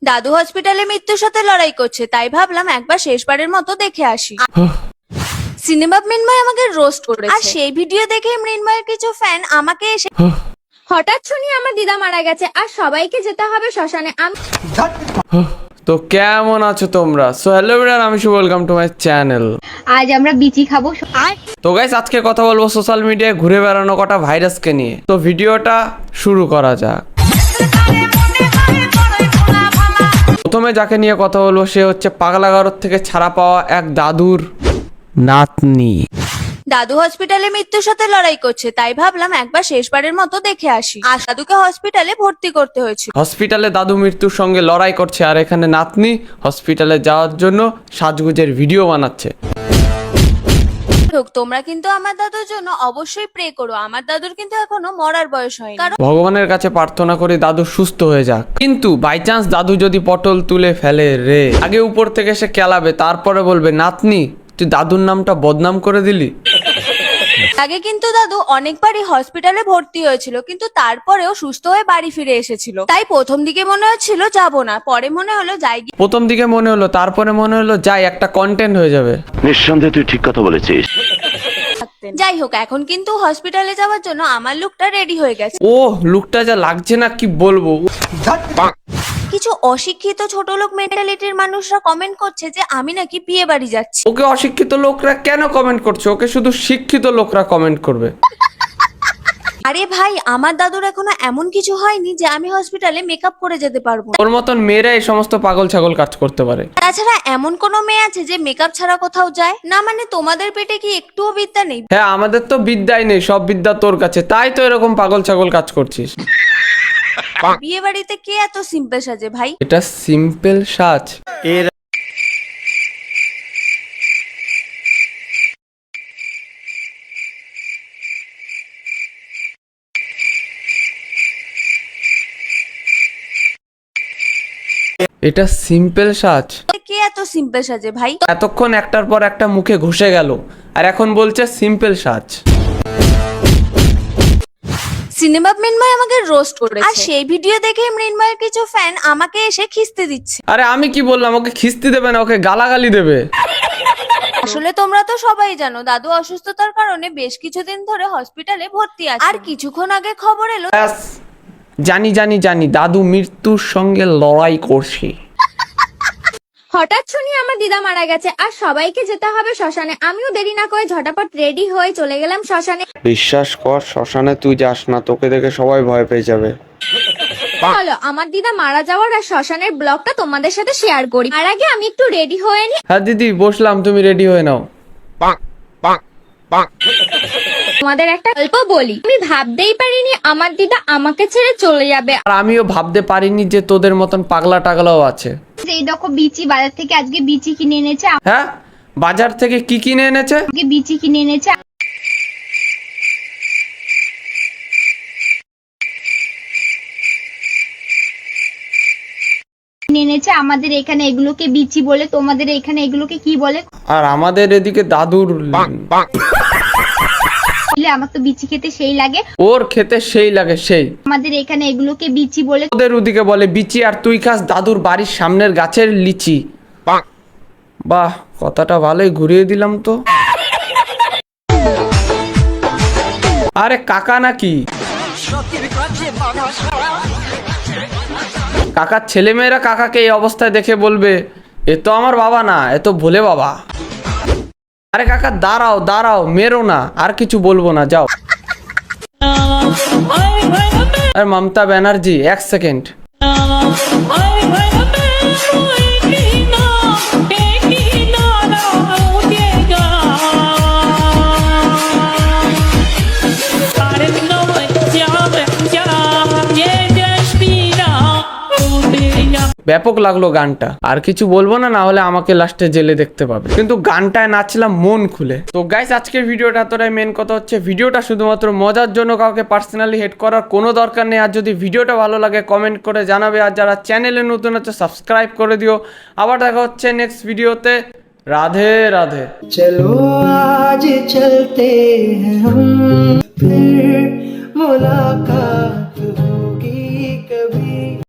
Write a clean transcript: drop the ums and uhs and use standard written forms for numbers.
দাদু হসপিটালে মৃত্যুর সাথে লড়াই করছে, তাই ভাবলাম একবার শেষবারের মতো দেখে আসি। সিনেমা মৃন্ময় আমাকে রোস্ট করেছে, আর সেই ভিডিও দেখে মৃন্ময়ের কিছু ফ্যান আমাকে এসে হঠাৎ শুনি আমার দিদা মারা গেছে আর সবাইকে যেতে হবে শ্মশানে। তো কেমন আছো তোমরা? সো হ্যালো এভরিওয়ান, আমি শুভ, ওয়েলকাম টু মাই চ্যানেল। আজ আমরা বিচি খাবো। তো গাইস, আজকে কথা বলবো সোশ্যাল মিডিয়ায় ঘুরে বেড়ানো কটা ভাইরাসকে নিয়ে। তো ভিডিওটা শুরু করা যাক। প্রথমে যাকে নিয়ে কথা বলবো সে হচ্ছে পাগলাগারদ থেকে ছাড়া পাওয়া এক দাদুর নাতনি। দাদু হসপিটালে মৃত্যুর সাথে লড়াই করছে, তাই ভাবলাম একবার শেষবারের মতো দেখে আসি। আর দাদুকে হসপিটালে ভর্তি করতে হয়েছিল। হসপিটালে দাদু মৃত্যুর সঙ্গে লড়াই করছে, আর এখানে নাতনি হসপিটালে যাওয়ার জন্য সাজগুজের ভিডিও বানাচ্ছে। তোমরা কিন্তু আমার দাদুর জন্য অবশ্যই প্রে করো। আমার দাদুর কিন্তু এখনো মরার বয়স হয়নি, কারণ ভগবানের কাছে প্রার্থনা করি দাদু সুস্থ হয়ে যাক। কিন্তু বাই চান্স দাদু যদি পটল তুলে ফেলে রে, আগে উপর থেকে সে কেলাবে, তারপরে বলবে নাতনি তুই দাদুর নামটা বদনাম করে দিলি। আগে কিন্তু দাদু অনেকবারই হসপিটালে ভর্তি হয়েছিল, কিন্তু তারপরেও সুস্থ হয়ে বাড়ি ফিরে এসেছিল। তাই প্রথম দিকে মনে হচ্ছিল যাবো না, পরে মনে হলো যাই। প্রথম দিকে মনে হলো, তারপরে মনে হলো যাই, একটা কন্টেন্ট হয়ে যাবে। নিঃসন্দেহে তুই ঠিক কথা বলেছিস। যাই হোক, এখন কিন্তু হসপিটালে যাওয়ার জন্য আমার লুকটা রেডি হয়ে গেছে। ও লুকটা যা লাগছে না কি বলবো। কিছু অশিক্ষিত ছোট লোক মেন্টালিটির মানুষরা কমেন্ট করছে যে আমি নাকি বিয়ে বাড়ি যাচ্ছি। ওকে অশিক্ষিত লোকরা কেন কমেন্ট করছে? ওকে শুধু শিক্ষিত লোকরা কমেন্ট করবে। আরে ভাই, আমার দাদুর এখনো এমন কিছু হয়নি যে আমি হসপিটালে মেকআপ করে যেতে পারবো না। ওর মতন মেয়েরা এই সমস্ত পাগল ছাগল কাজ করতে পারে। তাছাড়া এমন কোনো মেয়ে আছে যে মেকআপ ছাড়া কোথাও যায় না? মানে তোমাদের পেটে কি একটুও বিদ্যা নেই? হ্যাঁ, আমাদের তো বিদ্যাই নেই, সব বিদ্যা তোর কাছে, তাই তো এরকম পাগল ছাগল কাজ করছিস। বিয়ে বাড়িতে কে এত সিম্পল সাজে ভাই? এটা সিম্পল সাজ। এটা সিম্পল সাজ। কে এত সিম্পল সাজে ভাই? এতক্ষণ একটার পর একটা মুখে ঘষে গেল, আর এখন বলছে সিম্পল সাজ। সিনেমা মৃন্ময় আমাকে রোস্ট করেছে, আর সেই ভিডিও দেখে মৃন্ময়ের কিছু ফ্যান আমাকে এসে খিস্তে দিচ্ছে। আরে আমি কি বললাম? ওকে খিস্তি দেবে না, ওকে গালাগালি দেবে। আসলে তোমরা তো সবাই জানো দাদু অসুস্থতার কারণে বেশ কিছুদিন ধরে হসপিটালে ভর্তি আছে। আর কিছুক্ষণ আগে খবর এলো ব্যাস, জানি জানি জানি দাদু মৃত্যুর সঙ্গে লড়াই করছে। হঠাৎ শুনি আমার দিদা মারা গেছে আর সবাইকে যেতে হবে শ্মশানে। আমিও দেরি না করে ঝটাপট রেডি হয়ে চলে গেলাম শ্মশানে। বিশ্বাস কর, শ্মশানে তুই যাস না, তোকে দেখে সবাই ভয় পেয়ে যাবে। চলো আমার দিদা মারা যাওয়ার আর শ্মশানের ব্লগটা তোমাদের সাথে শেয়ার করি। আর আগে আমি একটু রেডি হয়ে নি। হ্যাঁ দিদি, বসলাম, তুমি রেডি হয়ে নাও। তোমাদের একটা গল্প বলি। আমি ভাবতেই পারিনি আমার দিদা আমাকে ছেড়ে চলে যাবে। আর আমিও ভাবতে পারিনি যে তোদের মতন পাগলা টাগলাও আছে। এই দেখো বিচি, বাজার থেকে আজকে বিচি কিনে এনেছে। হ্যাঁ, বাজার থেকে কি কিনে এনেছে? আজকে বিচি কিনে এনেছে। আমাদের এখানে এগুলোকে বিচি বলে, তোমাদের এখানে এগুলোকে কি বলে? আর আমাদের এদিকে দাদুর আমার তো বিচি খেতে সেই লাগে। ওর খেতে সেই লাগে সেই। আমাদের এখানে এগুলোকে বিচি বলে। ওদের ওদিকে বলে বিচি, আর তুই খাস দাদুর বাড়ির সামনের গাছের লিচি। বাহ, কথাটা ভালোই ঘুরিয়ে দিলাম তো। আরে কাকা নাকি? কাকার ছেলেমেয়েরা কাকাকে এই অবস্থায় দেখে বলবে এ তো আমার বাবা না, এ তো ভোলে বাবা। আরে কাকা দাঁড়াও দাঁড়াও, মেরো না, আর কিছু বলবো না, যাও। আরে মমতা ব্যানার্জি, এক সেকেন্ড। ব্যাপক লাগলো গানটা, আর কিছু বলবো না, না হলে আমাকে লাস্টে জেলে দেখতে পাবে। কিন্তু গানটায় নাচলাম মন খুলে। তো গাইস, আজকের ভিডিওটা এতটাই। মেন কথা হচ্ছে ভিডিওটা শুধুমাত্র মজার জন্য, কাউকে পার্সোনালি হেট করার কোনো দরকার নেই। আর যদি ভিডিওটা ভালো লাগে কমেন্ট করে জানাবে, আর যারা চ্যানেলে নতুন আছে সাবস্ক্রাইব করে দিও। আবার দেখা হচ্ছে নেক্সট ভিডিওতে। রাধে রাধে। चलो आज चलते हैं हम, फिर मुलाकात हो।